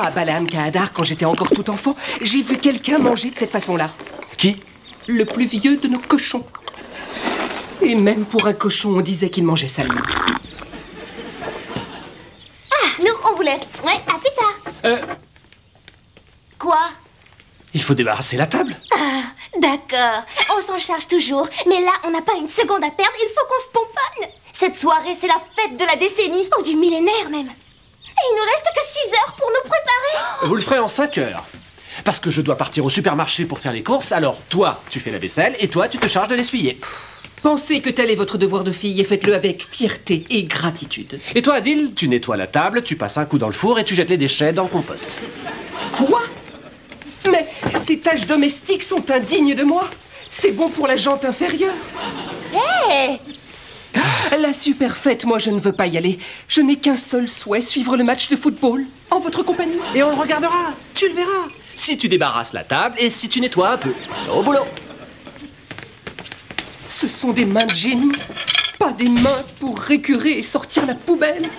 à Balaam Kahadar, quand j'étais encore tout enfant, j'ai vu quelqu'un manger de cette façon-là. Qui? Le plus vieux de nos cochons. Et même pour un cochon, on disait qu'il mangeait salement. Ah, nous, on vous laisse. Ouais, à plus tard. Quoi? Il faut débarrasser la table. Ah, d'accord. On s'en charge toujours. Mais là, on n'a pas une seconde à perdre. Il faut qu'on se pomponne. Cette soirée, c'est la fête de la décennie. Oh, du millénaire même. Et il nous reste que 6 heures pour nous préparer. Vous le ferez en 5 heures. Parce que je dois partir au supermarché pour faire les courses, alors toi, tu fais la vaisselle et toi, tu te charges de l'essuyer. Pensez que tel est votre devoir de fille et faites-le avec fierté et gratitude. Et toi, Adil, tu nettoies la table, tu passes un coup dans le four et tu jettes les déchets dans le compost. Quoi? Mais ces tâches domestiques sont indignes de moi. C'est bon pour la jante inférieure. Hé! La super fête, moi je ne veux pas y aller. Je n'ai qu'un seul souhait, suivre le match de football en votre compagnie. Et on le regardera, tu le verras. Si tu débarrasses la table et si tu nettoies un peu. Au boulot. Ce sont des mains de génie, pas des mains pour récurer et sortir la poubelle.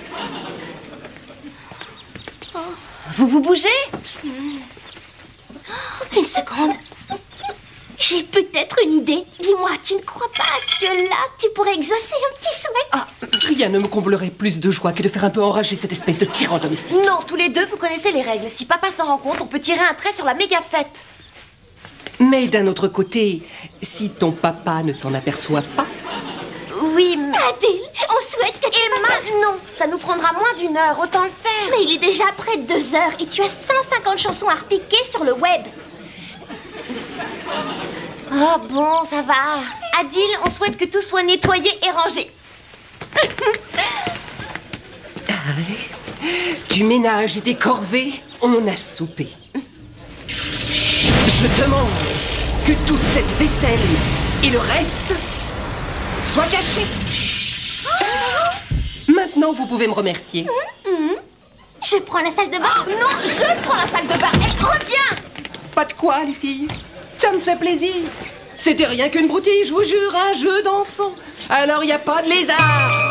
Vous vous bougez? Une seconde. J'ai peut-être une idée. Dis-moi, tu ne crois pas que là, tu pourrais exaucer un petit souhait? Ah, rien ne me comblerait plus de joie que de faire un peu enrager cette espèce de tyran domestique. Non, tous les deux, vous connaissez les règles. Si papa s'en rend compte, on peut tirer un trait sur la méga fête. Mais d'un autre côté, si ton papa ne s'en aperçoit pas... Oui, mais... Adil, on souhaite que tu fasses... non, ça nous prendra moins d'1 heure, autant le faire. Mais il est déjà près de 2 heures et tu as 150 chansons à repiquer sur le web. Oh bon, ça va. Adil, on souhaite que tout soit nettoyé et rangé. Du ménage et des corvées, on a soupé. Je demande que toute cette vaisselle et le reste soient cachés. Maintenant, vous pouvez me remercier. Je prends la salle de bain. Oh, non, je prends la salle de bain. Et reviens. Pas de quoi, les filles. Ça me fait plaisir. C'était rien qu'une broutille, je vous jure, un jeu d'enfant. Alors, y a pas de lézard.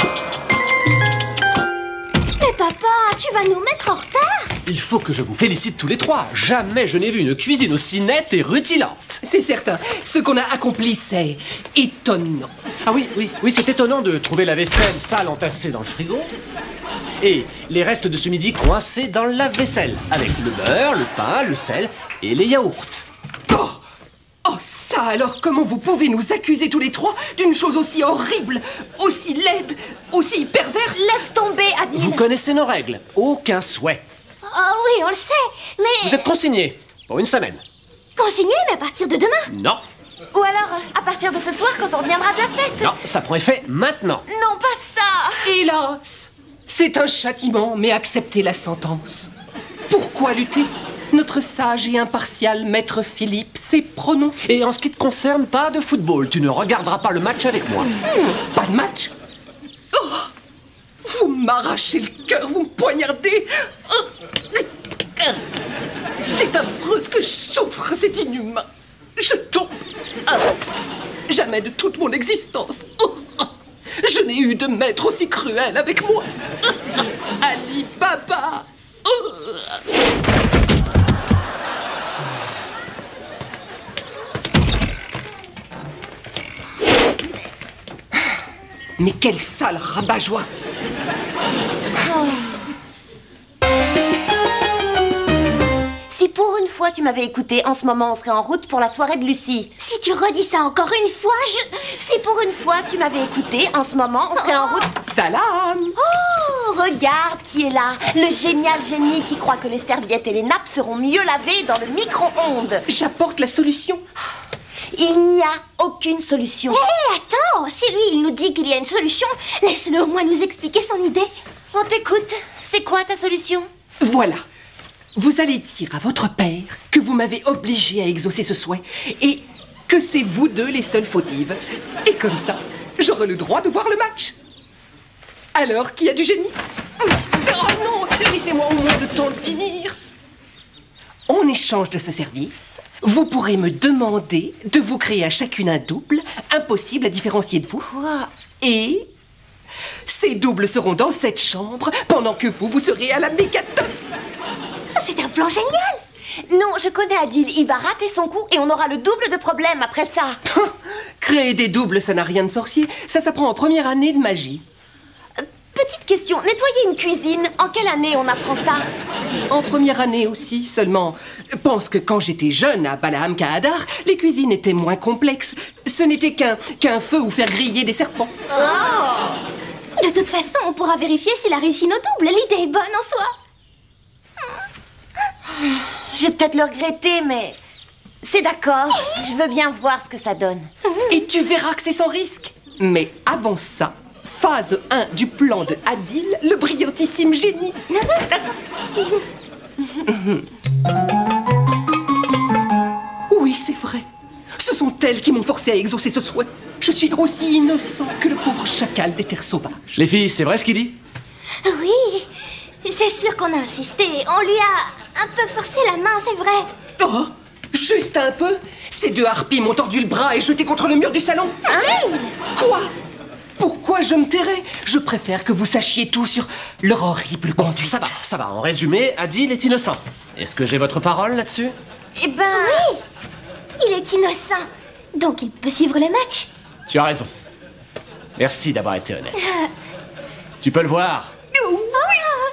Mais papa, tu vas nous mettre en retard. Il faut que je vous félicite tous les trois. Jamais je n'ai vu une cuisine aussi nette et rutilante. C'est certain. Ce qu'on a accompli, c'est étonnant. Ah oui, c'est étonnant de trouver la vaisselle sale entassée dans le frigo. Et les restes de ce midi coincés dans le lave-vaisselle, avec le beurre, le pain, le sel et les yaourts. Oh, ça alors, comment vous pouvez nous accuser tous les trois d'une chose aussi horrible, aussi laide, aussi perverse? Laisse tomber, Adil. Vous connaissez nos règles. Aucun souhait. Oh oui, on le sait, mais... Vous êtes consignés pour 1 semaine. Consigné, mais à partir de demain. Non. Ou alors, à partir de ce soir, quand on reviendra de la fête. Non, ça prend effet maintenant. Non, pas ça. Hélas, c'est un châtiment, mais acceptez la sentence. Pourquoi lutter? Notre sage et impartial maître Philippe s'est prononcé. Et en ce qui te concerne, pas de football. Tu ne regarderas pas le match avec moi. Pas de match? Oh, vous m'arrachez le cœur, vous me poignardez. C'est affreux ce que je souffre, c'est inhumain. Je tombe. Jamais de toute mon existence. Je n'ai eu de maître aussi cruel avec moi. Ali Baba. Mais quel sale rabat-joie! Si pour une fois tu m'avais écouté, en ce moment on serait en route pour la soirée de Lucie. Si tu redis ça encore une fois, Si pour une fois tu m'avais écouté, en ce moment on serait en route... Salam! Oh, regarde qui est là. Le génial génie qui croit que les serviettes et les nappes seront mieux lavées dans le micro-ondes. J'apporte la solution. Il n'y a aucune solution. Hé, attends, si lui il nous dit qu'il y a une solution, laisse-le au moins nous expliquer son idée. On t'écoute. C'est quoi ta solution? Voilà. Vous allez dire à votre père que vous m'avez obligé à exaucer ce souhait et que c'est vous deux les seules fautives. Et comme ça, j'aurai le droit de voir le match. Alors, qui a du génie? Oh non, laissez-moi au moins le temps de finir. En échange de ce service, vous pourrez me demander de vous créer à chacune un double, impossible à différencier de vous. Quoi? Et ces doubles seront dans cette chambre pendant que vous serez à la mégaton. c'est un plan génial. Non, je connais Adil. Il va rater son coup et on aura le double de problèmes après ça. Créer des doubles, ça n'a rien de sorcier. Ça s'apprend en première année de magie. Petite question, nettoyer une cuisine, en quelle année on apprend ça? En première année aussi, seulement. Pense que quand j'étais jeune à Balaam Kahadar, les cuisines étaient moins complexes. Ce n'était qu'un feu ou faire griller des serpents. De toute façon, on pourra vérifier s'il a réussi nos doubles. L'idée est bonne en soi. Je vais peut-être le regretter, mais... C'est d'accord, je veux bien voir ce que ça donne. Et tu verras que c'est sans risque. Mais avant ça, phase 1 du plan de Adil, le brillantissime génie. Oui, c'est vrai. Ce sont elles qui m'ont forcé à exaucer ce souhait. Je suis aussi innocent que le pauvre chacal des terres sauvages. Les filles, c'est vrai ce qu'il dit? Oui, c'est sûr qu'on a insisté. On lui a un peu forcé la main, c'est vrai. Oh, juste un peu. Ces deux harpies m'ont tordu le bras et jeté contre le mur du salon. Quoi? Pourquoi je me tairais? Je préfère que vous sachiez tout sur leur horrible conduite. Ça va. En résumé, Adil est innocent. Est-ce que j'ai votre parole là-dessus? Eh ben... Oui, il est innocent. Donc il peut suivre le match. Tu as raison. Merci d'avoir été honnête. Tu peux le voir.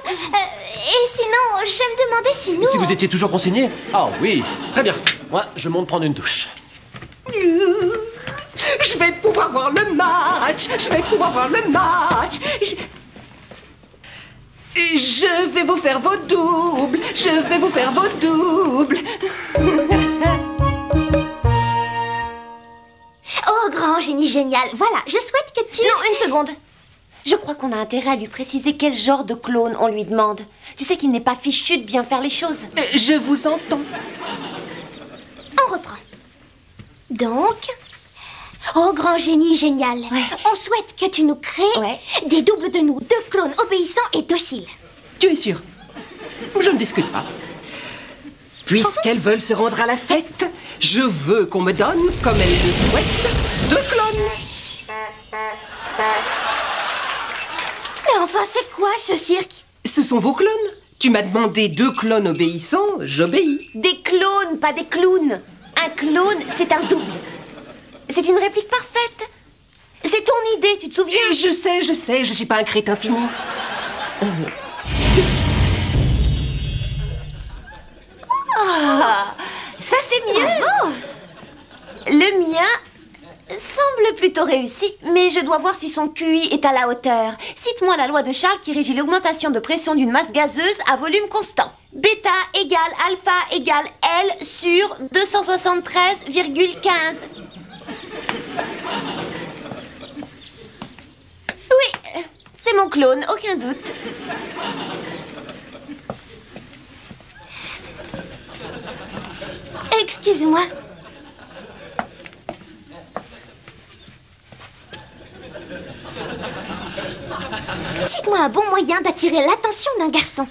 Et sinon, je me demandais si nous... Si vous étiez toujours consigné? Oh oui, très bien. Moi, je monte prendre une douche. Je vais pouvoir voir le match. Je vais pouvoir voir le match. Je vais vous faire vos doubles. Je vais vous faire vos doubles. Oh, grand génie génial. Voilà, je souhaite que tu... Non, une seconde. Je crois qu'on a intérêt à lui préciser quel genre de clone on lui demande. Tu sais qu'il n'est pas fichu de bien faire les choses. Je vous entends. On reprend. Donc... Oh, grand génie génial. Ouais. On souhaite que tu nous crées Ouais. des doubles de nous, deux clones obéissants et dociles. Tu es sûr? Je ne discute pas. Puisqu'elles veulent se rendre à la fête, je veux qu'on me donne, comme elles le souhaitent, deux clones. Mais enfin, c'est quoi ce cirque? Ce sont vos clones. Tu m'as demandé deux clones obéissants, j'obéis. Des clones, pas des clowns. Un clone, c'est un double. C'est une réplique parfaite. C'est ton idée, tu te souviens? Je sais, je suis pas un crétin fini. Ça, c'est mieux. Le mien semble plutôt réussi, mais je dois voir si son QI est à la hauteur. Cite-moi la loi de Charles qui régit l'augmentation de pression d'une masse gazeuse à volume constant. Bêta égale alpha égale L sur 273,15. Oui, c'est mon clone, aucun doute. Excuse-moi. Cite-moi un bon moyen d'attirer l'attention d'un garçon.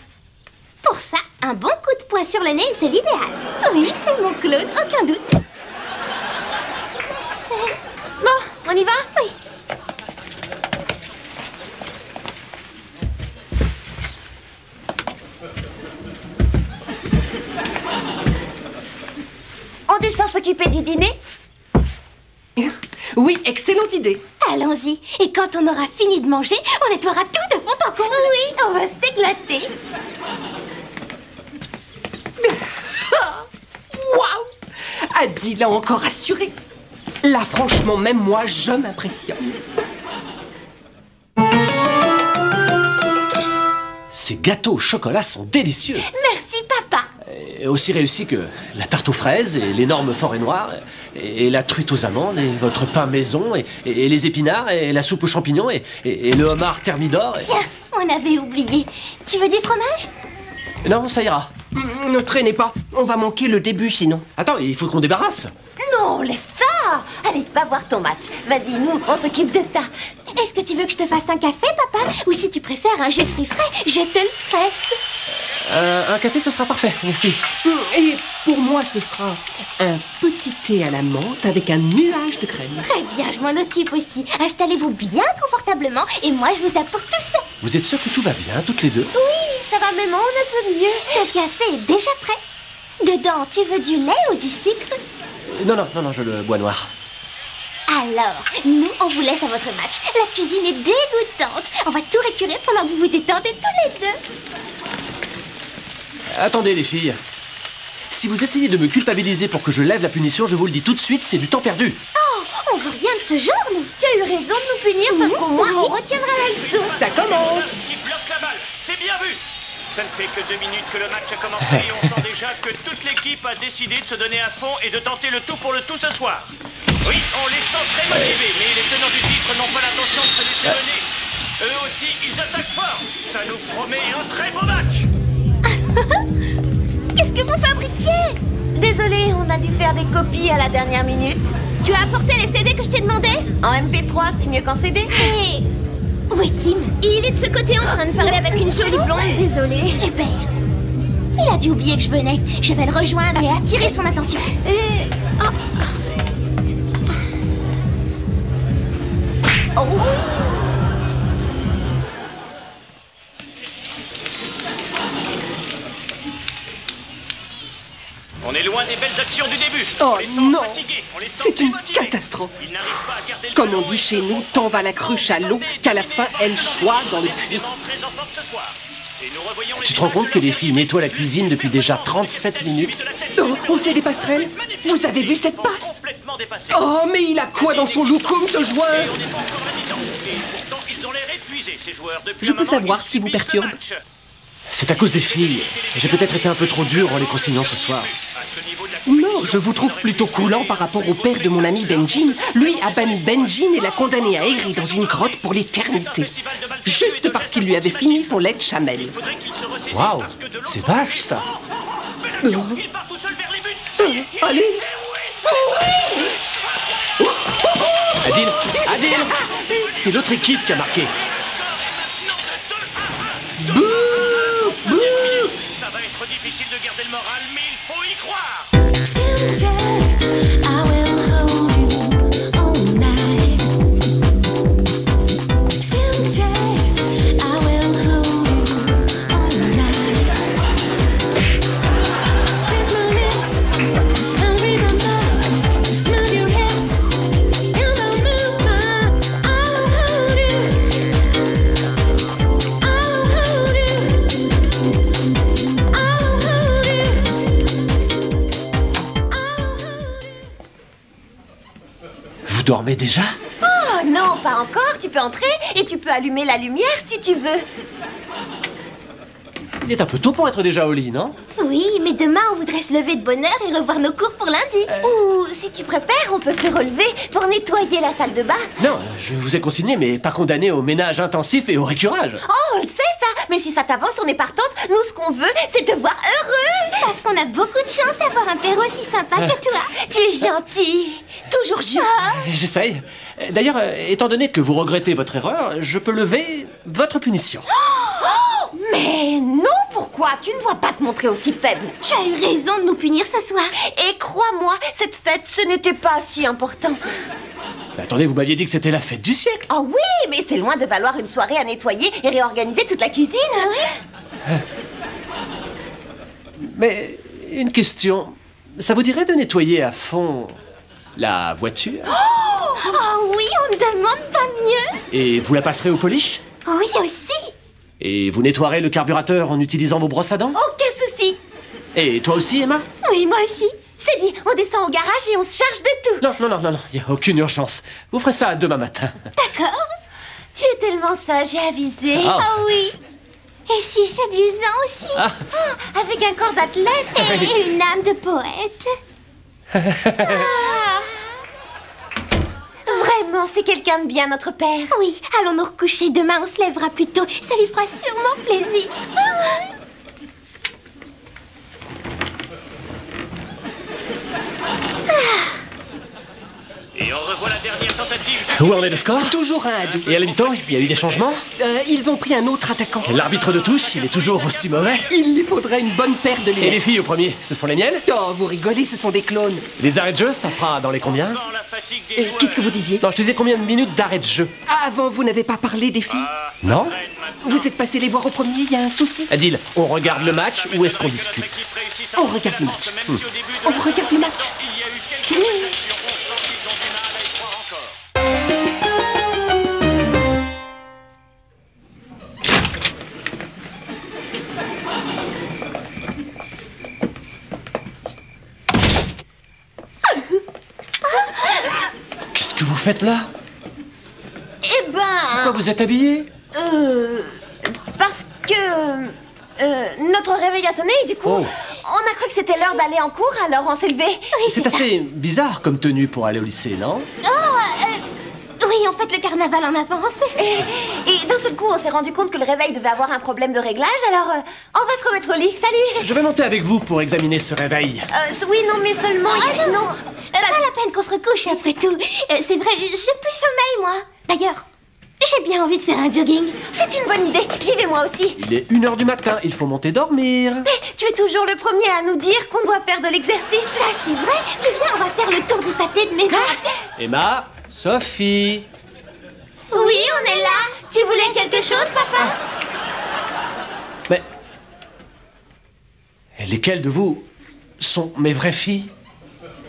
Pour ça, un bon coup de poing sur le nez, c'est l'idéal. Oui, c'est mon clone, aucun doute. Bon, on y va? Oui. On descend s'occuper du dîner? Oui, excellente idée. Allons-y. Et quand on aura fini de manger, on nettoiera tout de fond en comble. Oui, on va s'éclater. Waouh! Adil a encore assuré. Là, franchement, même moi, je m'impressionne. Ces gâteaux au chocolat sont délicieux. Merci, papa. Et aussi réussis que la tarte aux fraises et l'énorme forêt noire et la truite aux amandes et votre pain maison et les épinards et la soupe aux champignons et le homard thermidor. Tiens, on avait oublié. Tu veux du fromage? Non, ça ira. Ne traînez pas. On va manquer le début sinon. Attends, il faut qu'on débarrasse. Non, laisse ça. Allez, va voir ton match. Vas-y, nous, on s'occupe de ça. Est-ce que tu veux que je te fasse un café, papa? Ou si tu préfères un jus de fruits frais, je te le presse. Un café, ce sera parfait, merci. Et pour moi, ce sera un petit thé à la menthe avec un nuage de crème. Très bien, je m'en occupe aussi. Installez-vous bien confortablement et moi, je vous apporte tout ça. Vous êtes sûrs que tout va bien, toutes les deux? Oui, ça va maman, on un peu mieux. Ton café est déjà prêt. Dedans, tu veux du lait ou du sucre? Non, je le bois noir. Alors, nous, on vous laisse à votre match. La cuisine est dégoûtante. On va tout récurer pendant que vous vous détendez tous les deux. Attendez, les filles. Si vous essayez de me culpabiliser pour que je lève la punition, je vous le dis tout de suite, c'est du temps perdu. Oh, on veut rien de ce genre, nous. Tu as eu raison de nous punir parce qu'au moins on retiendra la leçon. Ça commence. Qui bloque la balle, c'est bien vu. Ça ne fait que 2 minutes que le match a commencé et on sent déjà que toute l'équipe a décidé de se donner à fond et de tenter le tout pour le tout ce soir. Oui, on les sent très motivés, mais les tenants du titre n'ont pas l'intention de se laisser mener. Eux aussi, ils attaquent fort. Ça nous promet un très beau match. Qu'est-ce que vous fabriquiez? Désolée, on a dû faire des copies à la dernière minute. Tu as apporté les CD que je t'ai demandé? En MP3, c'est mieux qu'en CD. Hé! Où est Tim? Il est de ce côté en train de parler avec une jolie blonde, désolée. Super. Il a dû oublier que je venais. Je vais le rejoindre et attirer son attention. On est loin des belles actions du début. Oh On les sent non. fatigués, on les sent C'est une démotivés. catastrophe. Ils n'arrivent pas à garder le Comme on ballon dit et chez sont nous, tant va la cruche à l'eau qu'à la fin, elle choit dans le puits. décidément très en forme ce soir. Et nous revoyons les Tu te rends images compte de que les leur filles nettoient la cuisine depuis déjà 37 minutes? Oh, on fait des passerelles. Vous avez vu cette passe? complètement dépassés. Oh, mais il a quoi dans son loukoum, ce joueur? Et on n'est pas encore à mi-temps. Et pourtant, ils ont l'air épuisés, ces joueurs. Depuis Je un peux moment, savoir ils ce qui vous subissent le perturbe? match. C'est à cause des filles. J'ai peut-être été un peu trop dur en les consignant ce soir. À ce niveau de la Non, compétition, je vous trouve plutôt coulant par rapport au père de mon ami Benjin. Lui a banni Benjin et l'a condamné à errer dans une grotte pour l'éternité. Juste parce qu'il lui avait fini son lait de chamel. il faudrait qu'ils se ressaisissent Waouh, parce que de l'autre c'est côté- vache ça. Belle action, il part tout seul vers les buts. Ça y est, il Allez. Adil, c'est l'autre équipe qui a marqué. Ça va être difficile de garder le moral, mais il faut y croire. I will hold you all night. Skin tight, I will hold you all night. Taste my lips and remember, move your hips and I'll move mine. I will hold you. I will hold you. I will hold you. Vous dormez déjà? Oh non, pas encore, tu peux entrer et tu peux allumer la lumière si tu veux. Il est un peu tôt pour être déjà au lit, non? Oui, mais demain, on voudrait se lever de bonne heure et revoir nos cours pour lundi. Ou si tu préfères, on peut se relever pour nettoyer la salle de bain. Non, je vous ai consigné, mais pas condamné au ménage intensif et au récurage. Oh, on le sait ça, mais si ça t'avance, on est partante. Nous, ce qu'on veut, c'est te voir heureux. Parce qu'on a beaucoup de chance d'avoir un père aussi sympa que toi. Tu es gentil, toujours juste. J'essaye. D'ailleurs, étant donné que vous regrettez votre erreur, je peux lever votre punition. Mais non, pourquoi? Tu ne dois pas te montrer aussi faible. Tu as eu raison de nous punir ce soir. Et crois-moi, cette fête, ce n'était pas si important. Mais attendez, vous m'aviez dit que c'était la fête du siècle. Oh oui, mais c'est loin de valoir une soirée à nettoyer et réorganiser toute la cuisine. Mais une question. Ça vous dirait de nettoyer à fond la voiture? Oh oui, on ne demande pas mieux. Et vous la passerez au polish? Oui aussi. Et vous nettoierez le carburateur en utilisant vos brosses à dents? Aucun souci. Et toi aussi, Emma? Oui, moi aussi. C'est dit, on descend au garage et on se charge de tout. Non, il n'y a aucune urgence. Vous ferez ça demain matin. D'accord. Tu es tellement sage et avisé. Ah. Ah oui. Et si séduisant aussi. Oh, avec un corps d'athlète. Et une âme de poète. Vraiment, c'est quelqu'un de bien, notre père. Oui, allons nous recoucher. Demain, on se lèvera plus tôt. Ça lui fera sûrement plaisir. Et on revoit la dernière tentative. Où en est le score? Toujours 1-2. Et à la mi-temps, il y a eu des changements? Ils ont pris un autre attaquant. L'arbitre de touche, il est toujours aussi mauvais. Il lui faudrait une bonne paire de Et les lunettes. filles au premier, ce sont les miennes? Oh, vous rigolez, ce sont des clones. Les arrêts de jeu, ça fera dans les combien? Sans la fatigue des joueurs. Qu'est-ce que vous disiez? Non, je te disais combien de minutes d'arrêt de jeu? Avant, vous n'avez pas parlé des filles? Non? Vous êtes passé les voir au premier, il y a un souci? Adil, on regarde le match ou est-ce qu'on discute? On regarde le match. On regarde le match. Il y a eu quelques prestations, on sent qu'ils ont du mal à y croire encore. Qu'est-ce que vous faites là? Eh ben, Pourquoi vous êtes habillé? parce que notre réveil a sonné et du coup, Oh. on a cru que c'était l'heure d'aller en cours, alors on s'est levé. C'est assez bizarre comme tenue pour aller au lycée, non? Oui, en fait, le carnaval en avance. Et d'un seul coup, on s'est rendu compte que le réveil devait avoir un problème de réglage, alors on va se remettre au lit. Salut. Je vais monter avec vous pour examiner ce réveil. Oui, non, mais seulement. non. Pas la peine qu'on se recouche après tout. C'est vrai, j'ai plus sommeil, moi. D'ailleurs, j'ai bien envie de faire un jogging. C'est une bonne idée. J'y vais moi aussi. Il est 1h du matin, il faut monter dormir. Tu es toujours le premier à nous dire qu'on doit faire de l'exercice. Ça, c'est vrai. Tu viens, on va faire le tour du pâté de maison à place. Emma, Sophie. Oui, on est là. Tu voulais quelque chose, papa? Mais... lesquelles de vous sont mes vraies filles?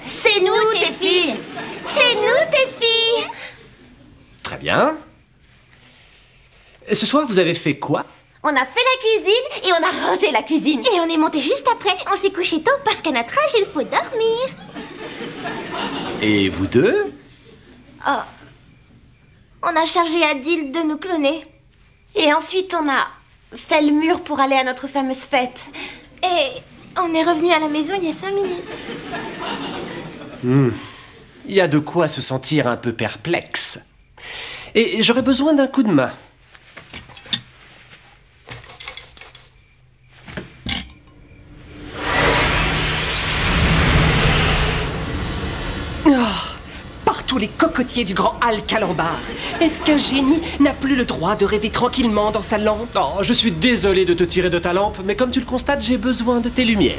C'est nous, tes filles. C'est nous, tes filles. Très bien. Et ce soir, vous avez fait quoi? On a fait la cuisine et on a rangé la cuisine. Et on est monté juste après. On s'est couché tôt parce qu'à notre âge, il faut dormir. Et vous deux? On a chargé Adil de nous cloner. Et ensuite, on a fait le mur pour aller à notre fameuse fête. Et on est revenu à la maison il y a 5 minutes. Il y a de quoi se sentir un peu perplexe. Et j'aurais besoin d'un coup de main. Par tous les cocotiers du grand hall Calambar, est-ce qu'un génie n'a plus le droit de rêver tranquillement dans sa lampe? Non, je suis désolé de te tirer de ta lampe, mais comme tu le constates, j'ai besoin de tes lumières.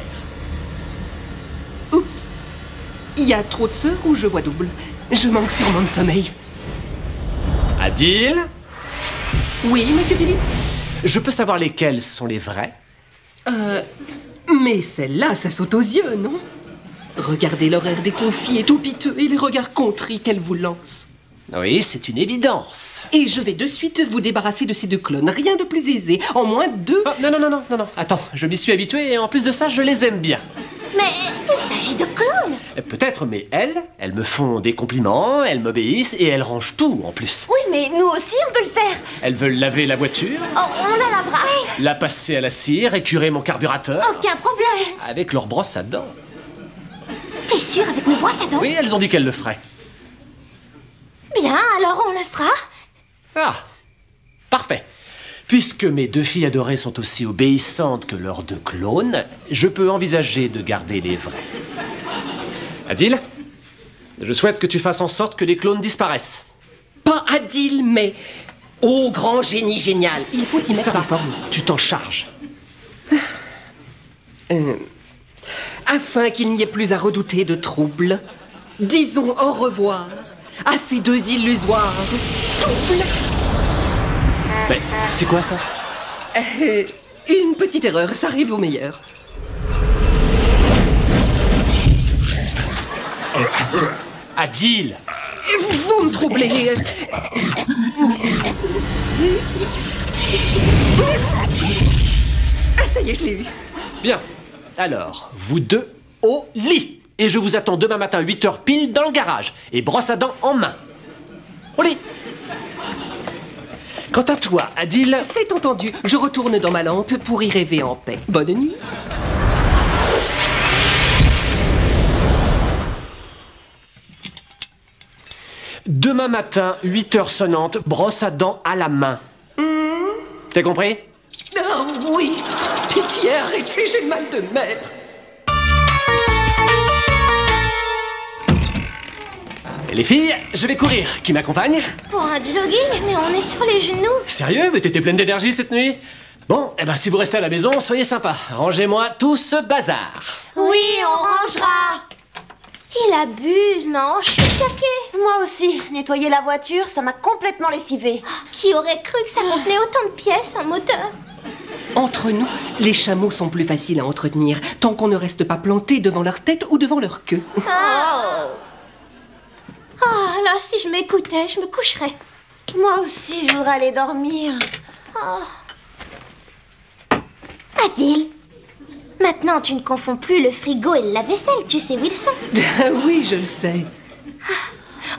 Oups. Il y a trop de sœurs ou je vois double? Je manque sûrement de sommeil. Adil, Oui, monsieur Philippe? je peux savoir lesquelles sont les vraies? Mais celle-là, ça saute aux yeux, non? Regardez l'horaire des confits et tout piteux et les regards contris qu'elle vous lance. Oui, c'est une évidence. Et je vais de suite vous débarrasser de ces deux clones. Rien de plus aisé. En moins de 2. Oh, non. Attends, je m'y suis habitué et en plus de ça, je les aime bien. Mais il s'agit de clones. Peut-être, mais elles me font des compliments, elles m'obéissent et elles rangent tout en plus. Oui, mais nous aussi, on peut le faire. Elles veulent laver la voiture, Oh, on la lavera. la passer à la cire, écurer mon carburateur, Aucun problème. avec leur brosse à dents. T'es sûr avec nos brosses à dents? Oui, elles ont dit qu'elles le feraient. Bien, alors on le fera. Ah, parfait. Puisque mes deux filles adorées sont aussi obéissantes que leurs deux clones, je peux envisager de garder les vraies. Adil, je souhaite que tu fasses en sorte que les clones disparaissent. Pas Adil, mais... Oh, grand génie génial. Il faut y mettre Ça la va, forme. tu t'en charges. Afin qu'il n'y ait plus à redouter de troubles, disons au revoir à ces deux illusoires doubles. Mais c'est quoi ça? Une petite erreur, ça arrive au meilleur. Adil! Vous me troublez. Ah, ça y est, je l'ai eu. Bien. Alors, vous deux au lit. Et je vous attends demain matin 8h pile dans le garage. Et brosse à dents en main. Au lit. Quant à toi, Adil... C'est entendu, je retourne dans ma lampe pour y rêver en paix. Bonne nuit. Demain matin, 8h sonnantes, brosse à dents à la main. T'as compris? Ah oui, pitié, arrêtez, j'ai mal de mer. Et Les filles, je vais courir. Qui m'accompagne? Pour un jogging, mais on est sur les genoux. Sérieux? Mais t'étais pleine d'énergie cette nuit? Bon, eh ben si vous restez à la maison, soyez sympas. Rangez-moi tout ce bazar. Oui, on rangera. Il abuse, non? Je suis claquée. Moi aussi, nettoyer la voiture, ça m'a complètement lessivée. Qui aurait cru que ça contenait autant de pièces, un moteur? Entre nous, les chameaux sont plus faciles à entretenir, tant qu'on ne reste pas planté devant leur tête ou devant leur queue. Ah, là, si je m'écoutais, je me coucherais. Moi aussi, je voudrais aller dormir. Adil, maintenant tu ne confonds plus le frigo et le lave-vaisselle, tu sais, Wilson. Oui, je le sais.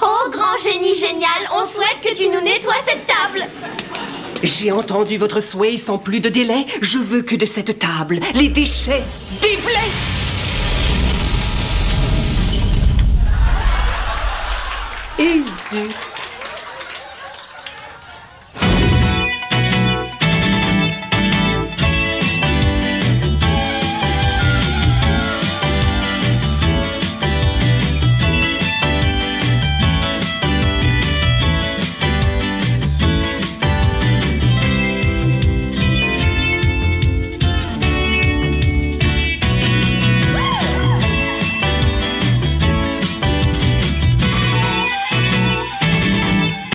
Oh, grand génie génial, on souhaite que tu nous nettoies cette table. J'ai entendu votre souhait sans plus de délai. Je veux que de cette table, les déchets déblaient. Et zut.